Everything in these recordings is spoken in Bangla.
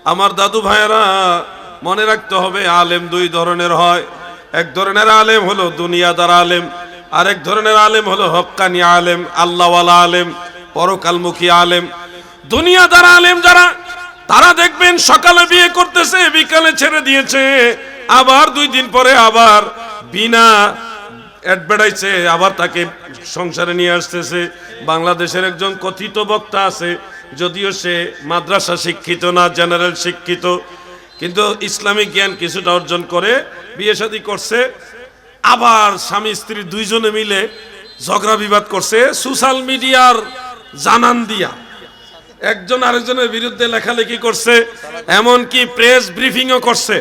আমার দাদু ভাইয়েরা মনে রাখতে হবে, আলেম দুই ধরনের হয়। এক ধরনের আলেম হলো দুনিয়াদার আলেম, আরেক ধরনের আলেম হলো হক্কানি আলেম, আল্লাহওয়ালা আলেম, পরকালমুখী আলেম। দুনিয়াদার আলেম যারা, তারা দেখবেন সকালে বিয়ে করতেছে, বিকালে ছেড়ে দিয়েছে, আবার 2 দিন পরে আবার বিনা অ্যাডভার্টাইজে আবার তাকে সংসারে নিয়ে আসতেছে। বাংলাদেশের একজন কথিত বক্তা আছে, যদিও সে মাদ্রাসা শিক্ষিত না, জেনারেল শিক্ষিত, কিন্তু ইসলামিক জ্ঞান কিছুটা অর্জন করে বিয়ে শাদী করছে। আবার স্বামী স্ত্রী দুইজনে মিলে ঝগড়া বিবাদ করছে সোশ্যাল মিডিয়ার জানান দিয়া, একজন আরেকজনের বিরুদ্ধে লেখালেখি করছে, এমনকি প্রেস ব্রিফিংও করছে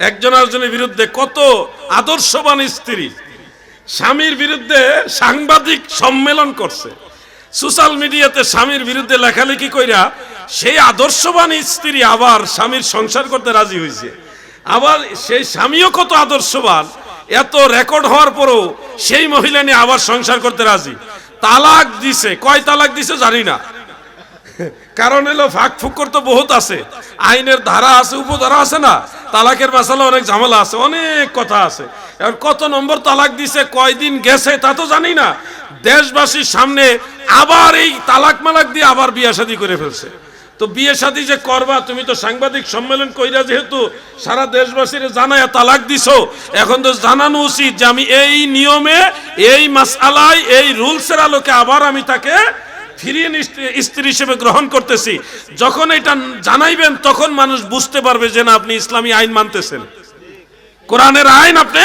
একজন আরেকজনের বিরুদ্ধে। কত আদর্শবান স্ত্রী স্বামীর বিরুদ্ধে সাংবাদিক সম্মেলন করছে, সোশ্যাল মিডিয়াতে স্বামীর বিরুদ্ধে লেখালেখি কইরা সেই আদর্শবান স্ত্রী আবার স্বামীর সংসার করতে রাজি হয়েছে। আবার সেই স্বামীও কত আদর্শবান, এত রেকর্ড হওয়ার পরও সেই মহিলা নিয়ে আবার সংসার করতে রাজি। তালাক দিছে, কয় তালাক দিছে জানি না, কারণ হলো ফাঁক ফুকর তো বহুত আছে, আইনের ধারা আছে, উপধারা আছে না, তালাকের মাসালা অনেক ঝামেলা আছে, অনেক কথা আছে। এখন কত নম্বর তালাক দিছে, কয়দিন গেছে তা তো জানি না, দেশবাসীর সামনে আবার এই তালাক মালাক দিয়ে আবার বিয়ে শাদী করে ফেলছে। তো বিয়ে শাদী যে করবা, তুমি তো সাংবাদিক সম্মেলন কইরা যেহেতু সারা দেশবাসীর জানায়া তালাক দিছো, এখন তো জানানো উচিত যে আমি এই নিয়মে, এই মাসআলায়, এই রুলসের আলোকে আবার আমি তাকে ফিরিয়ে স্ত্রী হিসেবে গ্রহণ করতেছি। যখন এটা জানাইবেন তখন মানুষ বুঝতে পারবে যে না, আপনি ইসলামী আইন মানতেছেন, কোরআনের আইন আপনি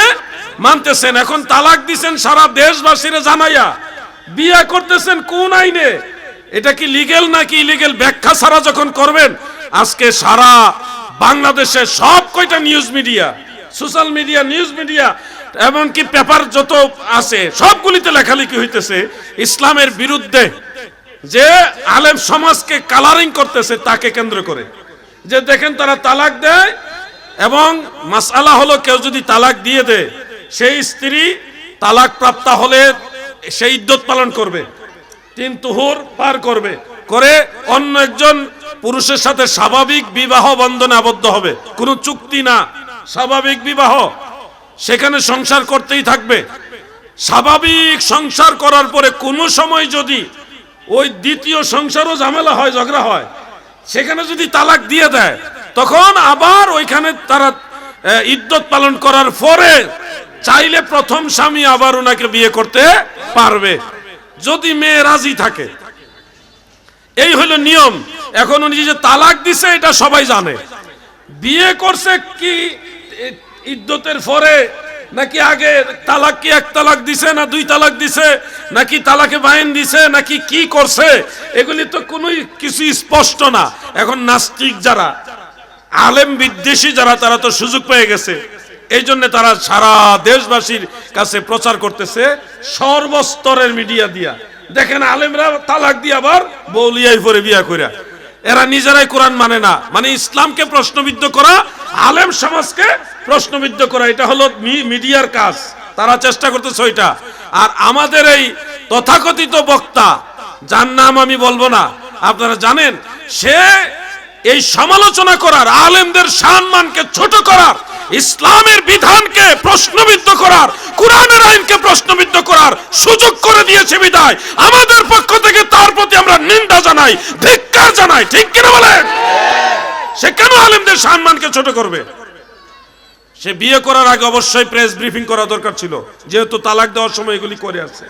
মানতেছেন। এখন তালাক দিছেন সারা দেশবাসীরে জানাইয়া, বিয়ে করতেছেন কোন আইনে, এটা কি লিগেল নাকি ইলিগেল ব্যাখ্যা ছাড়া যখন করবেন, আজকে সারা বাংলাদেশে সব কয়টা news media, social media, news media, এমনকি পেপার যত আছে সবগুলিতে লেখালেখি হইতেছে ইসলামের বিরুদ্ধে, যে আলেম সমাজকে কালারিং করতেছে তাকে কেন্দ্র করে। যে দেখেন তারা তালাক দেয়, এবং মাসআলা হলো কেউ যদি তালাক দিয়ে দেয়, সেই স্ত্রী তালাক প্রাপ্তা হলে সেই ইদ্যত পালন করবে, 3 তুহুর পার করবে, করে অন্য একজন পুরুষের সাথে স্বাভাবিক বিবাহ বন্ধনে আবদ্ধ হবে, কোনো চুক্তি না, স্বাভাবিক বিবাহ, সেখানে সংসার করতেই থাকবে। স্বাভাবিক সংসার করার পরে কোনো সময় যদি ওই দ্বিতীয় সংসারও ঝামেলা হয়, ঝগড়া হয়, সেখানে যদি তালাক দিয়ে দেয়, তখন আবার ওইখানে তারা ইদ্যত পালন করার পরে চাইলে প্রথম স্বামী আবার ওনাকে বিয়ে করতে পারবে, যদি মেয়ে রাজি থাকে। এই হলো নিয়ম। এখন উনি যে তালাক দিছে এটা সবাই জানে, বিয়ে করছে কি ইদ্যতের পরে নাকি আগে, তালাক কি 1 তালাক দিছে না 2 তালাক দিছে, নাকি তালাকে বাইন দিছে, নাকি কি করছে, এগুলি তো কোনো কিছু স্পষ্ট না। এখন নাস্তিক যারা, আলেম বিদ্বেষী যারা, তারা তো সুযোগ পেয়ে গেছে, এই জন্য তারা সারা দেশবাসীর কাছে প্রচার করতেছে সর্বস্তরের মিডিয়া দিয়া। দেখেন আলেমরা তালাক দিয়ে আবার বউলিয়াই পরে বিয়া কইরা, এরা নিজেরাই কোরআন মানে না, মানে ইসলামকে প্রশ্নবিদ্ধ করা, আলেম সমাজকে প্রশ্নবিদ্ধ করা, এটা হলো মিডিয়ার কাজ, তারা চেষ্টা করতেছে ওইটা। আর আমাদের এই তথাকথিত বক্তা, যার নাম আমি বলবো না, আপনারা জানেন, সে এই সমালোচনা করার, আলেমদের সম্মানকে ছোট করার, ইসলামের বিধানকে প্রশ্নবিদ্ধ করার, কোরআনের আইনকে প্রশ্নবিদ্ধ করার সুযোগ করে দিয়েছে বিদায় আমাদের পক্ষ থেকে তার প্রতি আমরা নিন্দা জানাই, ধিক্কার জানাই। ঠিক কিনা বলেন? সে কেন আলেমদের সম্মানকে ছোট করবে? সে বিয়ে করার আগে অবশ্যই প্রেস ব্রিফিং করা দরকার ছিল, যেহেতু তালাক দেওয়ার সময় এগুলি করে আসছে।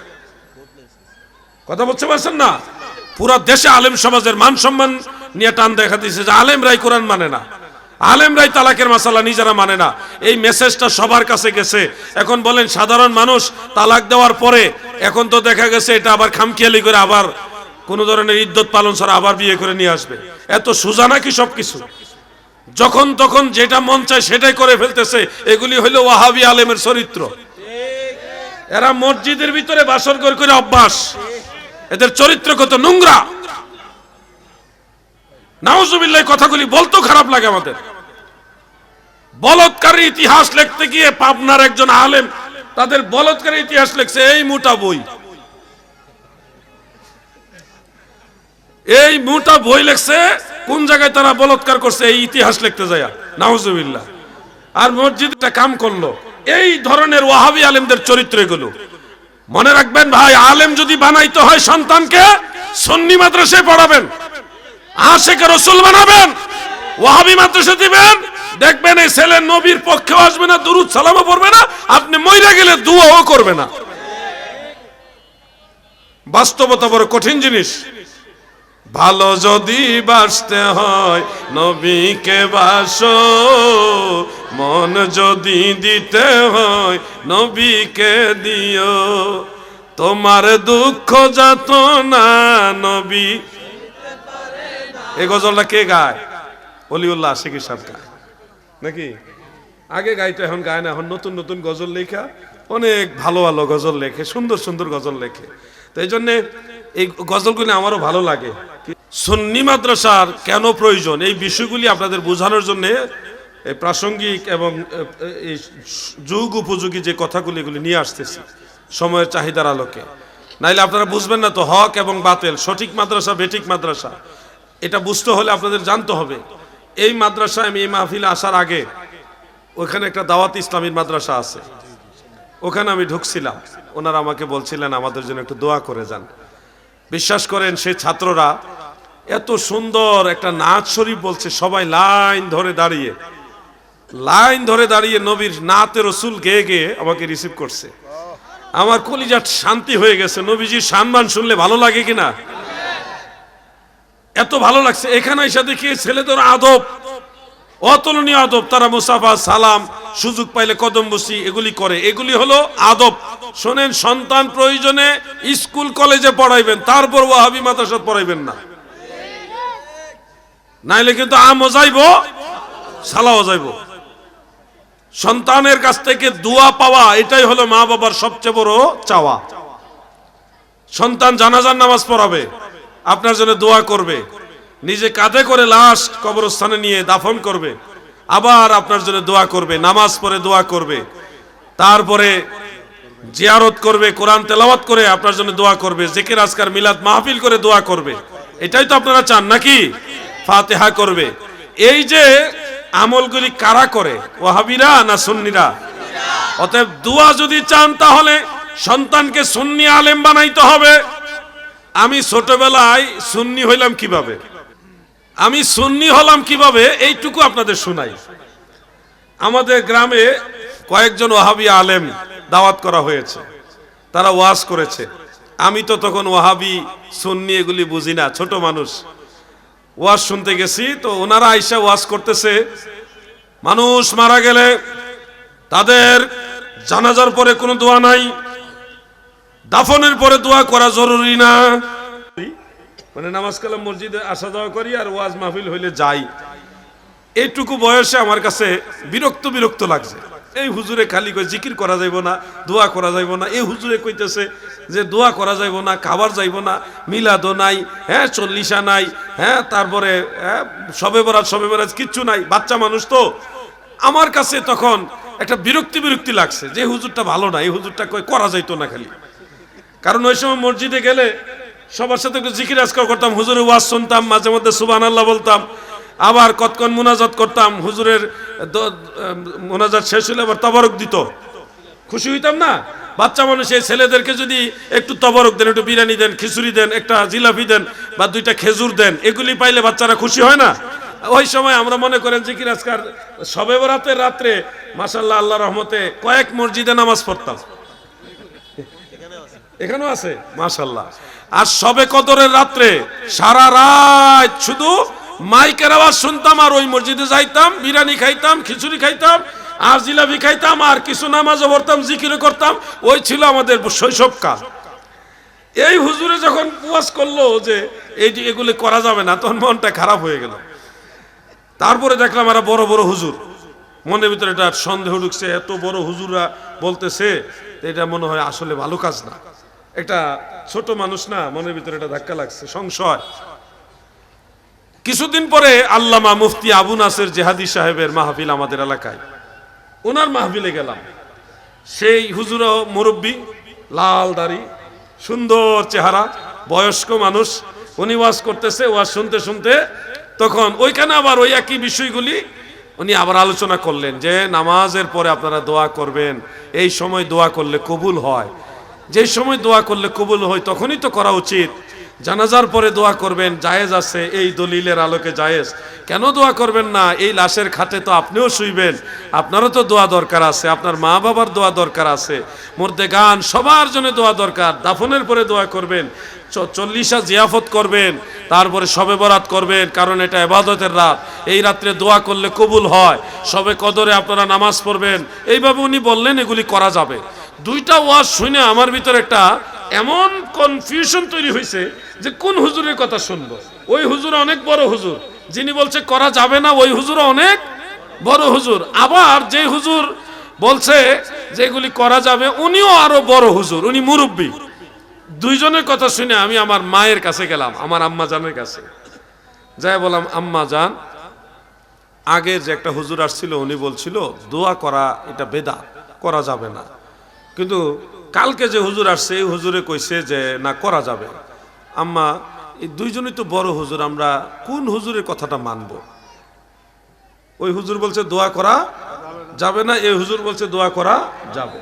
কথা বলতে পারছেন না? পুরো দেশে আলেম সমাজের মান সম্মান নিয়ে টান দেখা দিয়েছে যে আলেমরাই কোরআন মানে না, আলেমরাই তালাকের মাসালা নিজেরা মানে না। এই মেসেজটা সবার কাছে গেছে। এখন বলেন সাধারণ মানুষ তালাক দেওয়ার পরে এখন তো দেখা গেছে এটা আবার খামখেয়ালি করে আবার কোন ধরনের ইদ্যত পালন ছাড়া আবার বিয়ে করে নিয়ে আসবে। এত সোজা নাকি সবকিছু? যখন তখন যেটা মন চায় সেটাই করে ফেলতেছে। এগুলি হলো ওয়াহাবি আলেমের চরিত্র। এরা মসজিদের ভিতরে বাসর করে অভ্যাস, এদের চরিত্র কত নোংরা। নাউজুবিল্লাহ, কথাগুলি বলতেও খারাপ লাগে আমাদের। বলৎকারী ইতিহাস লিখতে গিয়ে পাবনার একজন আলেম তাদের বলৎকারী ইতিহাস লিখছে এই মোটা বই, এই মোটা বই লিখছে কোন জায়গায় তারা বলাৎকার করছে এই ইতিহাস লিখতে যায়, নাউজুবিল্লাহ। আর মসজিদটা কাম করলো। এই ধরনের ওয়াহাবি আলেমদের চরিত্র এগুলো। মনে রাখবেন ভাই, আলেম যদি বানাইতে হয় সন্তানকে সুন্নি মাদ্রাসায় পড়াবেন, আশিকে রাসূল বানাবেন, ওয়াহাবি মাদ্রাসা দিবেন, দেখবেন এই ছেলে নবীর পক্ষেও আসবে না, দুরূদ সালামও পড়বে না, আপনি মইরা গেলে দুয়াও করবে না। বাস্তবতা বড় কঠিন জিনিস। ভালো যদি বাসতে হয় নবীকে বাসো, মন যদি দিতে হয় নবীকে দিও, তোমার দুঃখ যাতনা নবী। এই গজলটা কে গায়? অলিউল্লাহ আশিকি সাহেব গায় নাকি? আগে গাইতো, এখন গায় না। এখন নতুন নতুন গজল লেখা, অনেক ভালো ভালো গজল লেখে, সুন্দর সুন্দর গজল লেখে। তো এই জন্যে এই গজলগুলি আমারও ভালো লাগে। সুন্নি মাদ্রাসার কেন প্রয়োজন, এই বিষয়গুলি আপনাদের বোঝানোর জন্য প্রাসঙ্গিক এবং এই যুগ উপযোগী যে কথাগুলি এগুলি নিয়ে আসতেছি সময়ের চাহিদার আলোকে। নাইলে আপনারা বুঝবেন না তো হক এবং বাতিল, সঠিক মাদ্রাসা বেঠিক মাদ্রাসা। এটা বুঝতে হলে আপনাদের জানতে হবে। এই মাদ্রাসা, আমি এই মাহফিলে আসার আগে ওখানে একটা দাওয়াত ইসলামীর মাদ্রাসা আছে, ওখানে আমি ঢুকছিলাম। ওনারা আমাকে বলছিলেন আমাদের জন্য একটু দোয়া করে যান। বিশ্বাস করেন, সেই ছাত্ররা এত সুন্দর একটা নাচ শরীফ বলছে, সবাই লাইন ধরে দাঁড়িয়ে নবীর নাতে রসুল গেয়ে গেয়ে আমাকে রিসিভ করছে। আমার কলিজা শান্তি হয়ে গেছে। নবীজির সম্মান শুনলে ভালো লাগে কিনা? এত ভালো লাগছে। এখানে এসে দেখি ছেলেদের আদব, অতুলনীয় আদব। তারা মুসাফা, সালাম, সুযোগ পাইলে কদম বসি এগুলি করে। এগুলি হলো আদব। শোনেন, সন্তান প্রয়োজনে স্কুল কলেজে পড়াইবেন, তারপর ওয়াহাবি মাদ্রাসা পড়াইবেন না, নাইলে কিন্তু আমও যাইব, সালাও যাইব। সন্তানের কাছ থেকে দোয়া পাওয়া, এটাই হলো মা বাবার সবচেয়ে বড় চাওয়া। সন্তান জানাজার নামাজ পড়াবে, আপনার জন্য দোয়া করবে, নিজে কাঁধে করে লাশ কবরস্থানে নিয়ে দাফন করবে, আবার আপনার জন্য দোয়া করবে, নামাজ পড়ে দোয়া করবে, তারপরে জিয়ারত করবে, কোরআন তেলাওয়াত করে আপনার জন্য দোয়া করবে, জিকির আজকার মিলাদ মাহফিল করে দোয়া করবে। এটাই তো আপনারা চান নাকি? ফাতিহা করবে। এই যে আমলগুলি কারা করে, ওয়াহাবিরা না সুন্নিরা? অতএব দোয়া যদি চান তাহলে সন্তানকে সুন্নি আলেম বানাইতে হবে। আমি ছোটবেলায় সুন্নি হইলাম কিভাবে, এইটুকু আপনাদের শুনাই। আমাদের গ্রামে কয়েকজন ওয়াহাবি আলেম দাওয়াত করা হয়েছে, তারা ওয়াজ করেছে। আমি তো তখন ওয়াহাবি সুন্নি এগুলি বুঝি না, ছোট মানুষ। ওয়াজ শুনতে গেছি, তো ওনারা আইসা ওয়াজ করতেছে, মানুষ মারা গেলে তাদের জানাজার পরে কোনো দোয়া নাই, দাফনের পরে দোয়া করা জরুরি না। মানে নামাজ কালাম মসজিদে আসা যাওয়া করি আর ওয়াজ মাহফিল হইলে যাই। এইটুকু বয়সে আমার কাছে বিরক্ত লাগছে। এই হুজুরে খালি কই জিকির করা যাইব না, দোয়া করা যাইব না। এই হুজুরে কইতেছে যে দোয়া করা যাইব না, খাবার যাইব না, মিলাদও নাই, হ্যাঁ চল্লিশা নাই, হ্যাঁ তারপরে শবে বরাত কিচ্ছু নাই। বাচ্চা মানুষ তো। আমার কাছে তখন একটা বিরক্তি লাগছে যে হুজুরটা ভালো না, এই হুজুরটা করা যাইতো না খালি। কারণ ওই সময় মসজিদে গেলে সবার সাথে একটু জিকির আজকার করতাম, হুজুরের ওয়াজ শুনতাম, মাঝে মধ্যে সুবহানাল্লাহ বলতাম, আবার কতক্ষণ মুনাজাত করতাম। হুজুরের মুনাজাত শেষ হলে আবার তবরক দিত, খুশি হইতাম না? বাচ্চা মানুষ, এই ছেলেদেরকে যদি একটু তবরক দেন, একটু বিরিয়ানি দেন, খিচুড়ি দেন, একটা জিলাপি দেন বা দুইটা খেজুর দেন, এগুলি পাইলে বাচ্চারা খুশি হয় না? ওই সময় আমরা মনে করেন জিকির আজকার শবে বরাতের রাত্রে মাশাআল্লাহ আল্লাহর রহমতে কয়েক মসজিদে নামাজ পড়তাম। এখানেও আছে মাশাআল্লাহ। আর শবে কদরের রাত্রে সারা রাত শুধু মাইকের আওয়াজ শুনতাম, আর ওই মসজিদে যাইতাম, বিরিয়ানি খাইতাম, খিচুড়ি খাইতাম, আর জিলাপি খাইতাম, আর কিছু নামাজও পড়তাম, জিকিরও করতাম। ওই ছিল আমাদের শৈশবকাল। এই হুজুরে যখন ওয়াজ করলো যে এগুলি করা যাবে না, তখন মনটা খারাপ হয়ে গেল। তারপরে দেখলাম এরা বড় হুজুর, মনের ভিতরে একটা সন্দেহ ঢুকছে, এত বড় হুজুররা বলতেছে, এটা মনে হয় আসলে ভালো কাজ না। একটা ছোট মানুষ না, মনের ভিতরে একটা ধাক্কা লাগছে, সংশয়। কিছুদিন পরে আল্লামা মুফতি আবু নাসের জেহাদি সাহেবের মাহফিল আমাদের এলাকায়, ওনার মাহফিলে গেলাম। সেই হুজুর মুরব্বী, লাল দাড়ি, সুন্দর চেহারা, বয়স্ক মানুষ। উনি ওয়াজ করতেছে, ওয়াজ শুনতে শুনতে তখন ওইখানে আবার ওই একই বিষয়গুলি উনি আবার আলোচনা করলেন যে নামাজের পরে আপনারা দোয়া করবেন, এই সময় দোয়া করলে কবুল হয়। যে সময় দোয়া করলে কবুল হয় তখনই তো করা উচিত। জানাজার পরে দোয়া করবেন জায়েজ আছে, এই দলিলের আলোকে জায়েজ। কেন দোয়া করবেন না? এই লাশের খাটে তো আপনিও শুইবেন, আপনারও তো দোয়া দরকার আছে, আপনার মা বাবার দোয়া দরকার আছে, মুর্দেগান সবার জন্য দোয়া দরকার। দাফনের পরে দোয়া করবেন, 40 জিয়াফত করবেন, তারপরে শবে বরাত করবেন, কারণ এটা ইবাদতের রাত। এই রাত্রে দোয়া করলে কবুল হয়। শবে কদরে আপনারা নামাজ পড়বেন। এইভাবে উনি বললেন এগুলি করা যাবে। দুইটা ওয়াজ শুনে আমার ভিতর একটা এমন কনফিউশন তৈরি হয়েছে যে কোন হুজুরের কথা শুনবো। ওই হুজুর অনেক বড় হুজুর, যিনি বলছে করা যাবে না ওই হুজুর অনেক বড় হুজুর। আবার যে হুজুর বলছে যে এগুলি করা যাবে উনিও আরো বড় হুজুর, উনি মুরব্বী। দুইজনের কথা শুনে আমি আমার মায়ের কাছে গেলাম, আমার আম্মা জানের কাছে যাই বললাম, আম্মা জান, আগে যে একটা হুজুর আসছিল উনি বলছিল দোয়া করা এটা বেদাত, করা যাবে না, কিন্তু কালকে যে হুজুর আসছে এই হুজুরে কইছে যে না করা যাবে। আম্মা, এই দুইজনই তো বড় হুজুর, আমরা কোন হুজুরের কথাটা মানব? ওই হুজুর বলছে দোয়া করা যাবে না, এই হুজুর বলছে দোয়া করা যাবে।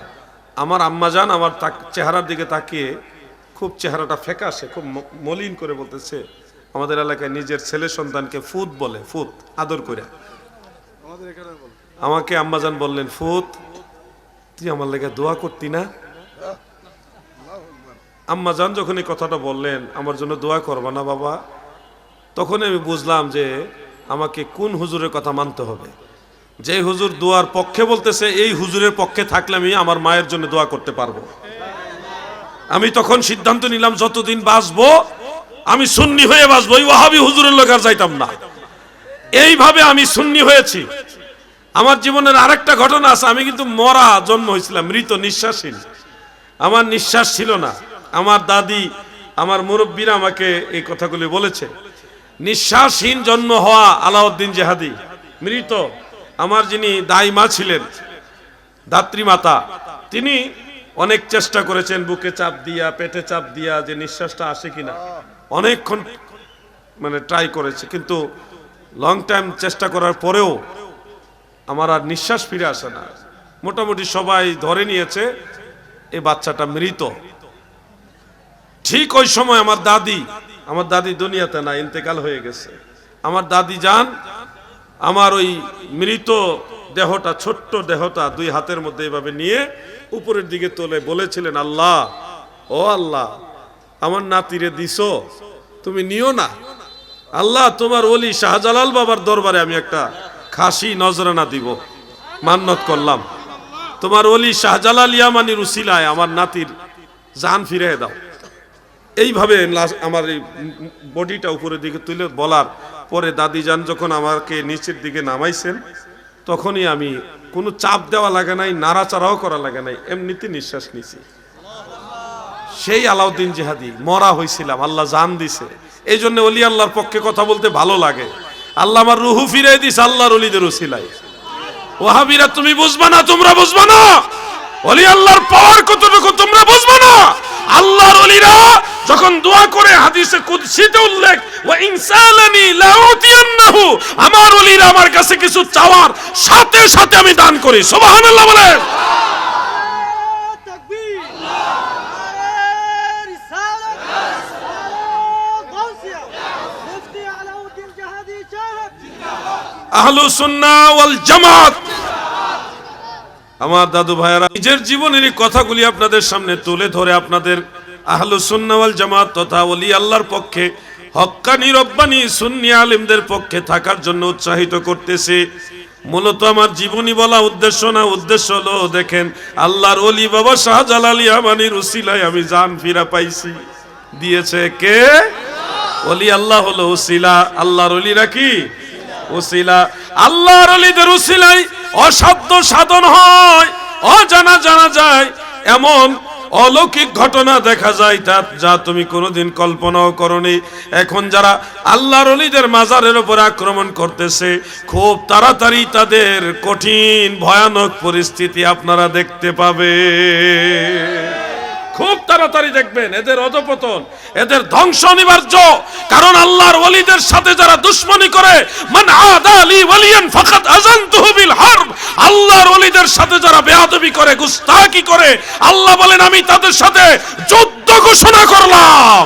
আমার আম্মা জান আমার চেহারার দিকে তাকিয়ে, খুব চেহারাটা ফ্যাকাশে, খুব মলিন করে বলতেছে, আমাদের এলাকায় নিজের ছেলে সন্তানকে ফুত বলে, ফুত আদর করে। আমাকে আম্মাজান বললেন, ফুত তুই আমার লেগে দোয়া করতি না? আম্মাজান যখন এই কথাটা বললেন আমার জন্য দোয়া করবা না বাবা, তখন আমি বুঝলাম যে আমাকে কোন হুজুরের কথা মানতে হবে। যে হুজুর দোয়ার পক্ষে বলতেছে এই হুজুরের পক্ষে থাকলে আমি আমার মায়ের জন্য দোয়া করতে পারবো। আমি তখন সিদ্ধান্ত নিলাম যতদিন বাঁচবো আমি সুন্নি হয়ে বাঁচবো, এই ওয়াহাবি হুজুরের লোক আর যাইতাম না। এইভাবে আমি সুন্নি হয়েছি। আমার জীবনের আরেকটা ঘটনা আছে, আমি কিন্তু মরা জন্ম হয়েছিলাম, মৃত নিঃশ্বাসহীন, আমার নিঃশ্বাস ছিল না। আমার দাদি আমার মুরব্বীরা আমাকে এই কথাগুলি বলেছে। নিঃশ্বাসহীন জন্ম হওয়া আলাউদ্দিন জেহাদি মৃত। আমার যিনি দাইমা ছিলেন, দাত্রী মাতা, তিনি অনেক চেষ্টা করেছেন বুকে চাপ দিয়া পেটে চাপ দিয়া যে নিঃশ্বাসটা আসে কিনা, অনেকক্ষণ মানে ট্রাই করেছে, কিন্তু লং টাইম চেষ্টা করার পরেও আমার আর নিঃশ্বাস ফিরে আসে না। মোটামুটি সবাই ধরে নিয়েছে এই বাচ্চাটা মৃত। ঠিক ওই সময় আমার দাদি দুনিয়াতে না, ইন্তেকাল হয়ে গেছে। আমার দাদি যান আমার ওই মৃত দেহটা, ছোট্ট দেহটা দুই হাতের মধ্যে এভাবে নিয়ে উপরের দিকে তোলে বলেছিলেন, আল্লাহ, ও আল্লাহ, আমার নাতিরে দিছো, তুমি নিও না। আল্লাহ, তোমার ওলি শাহজালাল বাবার দরবারে আমি একটা খাসি নজরানা দিব, মান্নত করলাম, তোমার ওলি শাহজালাল ইয়ামানির উসিলায় আমার নাতির জান ফিরে দাও। এইভাবে আমার এই বডিটা উপরের দিকে তুলে বলার পরে দাদি যান যখন আমাকে নিচের দিকে নামাইছেন, তখনই আমি কোনো চাপ দেওয়া লাগে নাই, নাড়াচাড়াও করা লাগে নাই, এমনিতে নিঃশ্বাস নিছি। সেই আলাউদ্দিন জেহাদি মরা হয়েছিলাম, আল্লাহ জান দিছে। এই জন্য ওলি আল্লাহর পক্ষে কথা বলতে ভালো লাগে। আল্লাহ আমার রুহু ফিরাই দিছে আল্লাহর ওলিদের উসিলায়। ওয়াহাবিরা তুমি বুঝবা না, তোমরা বুঝবা না ওলি আল্লাহর পাওয়ার কতটুকু, তোমরা বুঝবা না। আল্লাহর ওলিরা যখন দোয়া করে, হাদিসে কুদসিতে উল্লেখ, ওয়া ইনসালানি লাউতিয়ান্নাহু, আমার ওলিরা আমার কাছে কিছু চাওয়ার সাথে সাথে আমি দান করি। সুবহানাল্লাহ বলেন। আহলুস সুন্নাহ ওয়াল জামাত। আমার দাদু ভাইয়েরা নিজের জীবনের এই কথাগুলি আপনাদের সামনে তুলে ধরে আপনাদের আহলুস সুন্নাহ ওয়াল জামাত তথা ওলি আল্লাহর পক্ষে হক্কানি রব্বানি সুন্নি আলেমদের পক্ষে থাকার জন্য উৎসাহিত করতেছে। মূলত আমার জীবনী বলা উদ্দেশ্য না, উদ্দেশ্য হলো দেখেন আল্লাহর ওলি বাবা শাহজালাল ইয়ামানির উসিলায় আমি জান ফিরা পাইছি। দিয়েছে কে? ওলি আল্লাহ হলো উসিলা, আল্লাহর ওলিরা কি উসিলা। আল্লাহর ওলিদের উসিলায় অসাধ্য সাধন হয়, অজানা জানা যায়, এমন অলৌকিক ঘটনা দেখা যায় যা তুমি কোনোদিন কল্পনাও করনি। এখন যারা আল্লাহর ওলিদের মাজারের উপর আক্রমণ করতেছে, খুব তাড়াতাড়ি তাদের কঠিন ভয়ানক পরিস্থিতি আপনারা দেখতে পাবে। খুব তাড়াতাড়ি দেখবেন এদের অধপতন, এদের ধ্বংস অনিবার্য। কারণ আল্লাহর ওলিদের সাথে যারা দুশমনি করে, মান আদা লি ওয়ালিয়ান ফাকাদ আযানতুহু বিল হারব, আল্লাহর ওলিদের সাথে যারা বেয়াদবি করে, গুস্তাখি করে, আল্লাহ বলেন আমি তাদের সাথে যুদ্ধ ঘোষণা করলাম।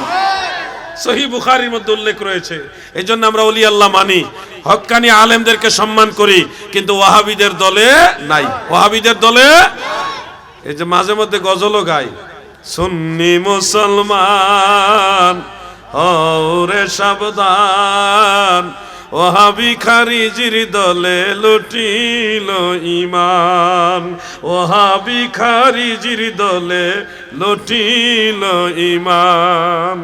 সহিহ বুখারীর মধ্যে উল্লেখ রয়েছে। এজন্য আমরা ওলি আল্লাহ মানি, হক্কানি আলেমদেরকে সম্মান করি, কিন্তু ওয়াহাবিদের দলে নাই, ওয়াহাবিদের দলে। এই যে মাঝে মধ্যে গজলও গাই, সুন্নি মুসলমান হওরে সাবধান, ওহাবি খারিজির দলে লুটিল ঈমান, ওহাবি খারিজির দলে লুটিল ঈমান।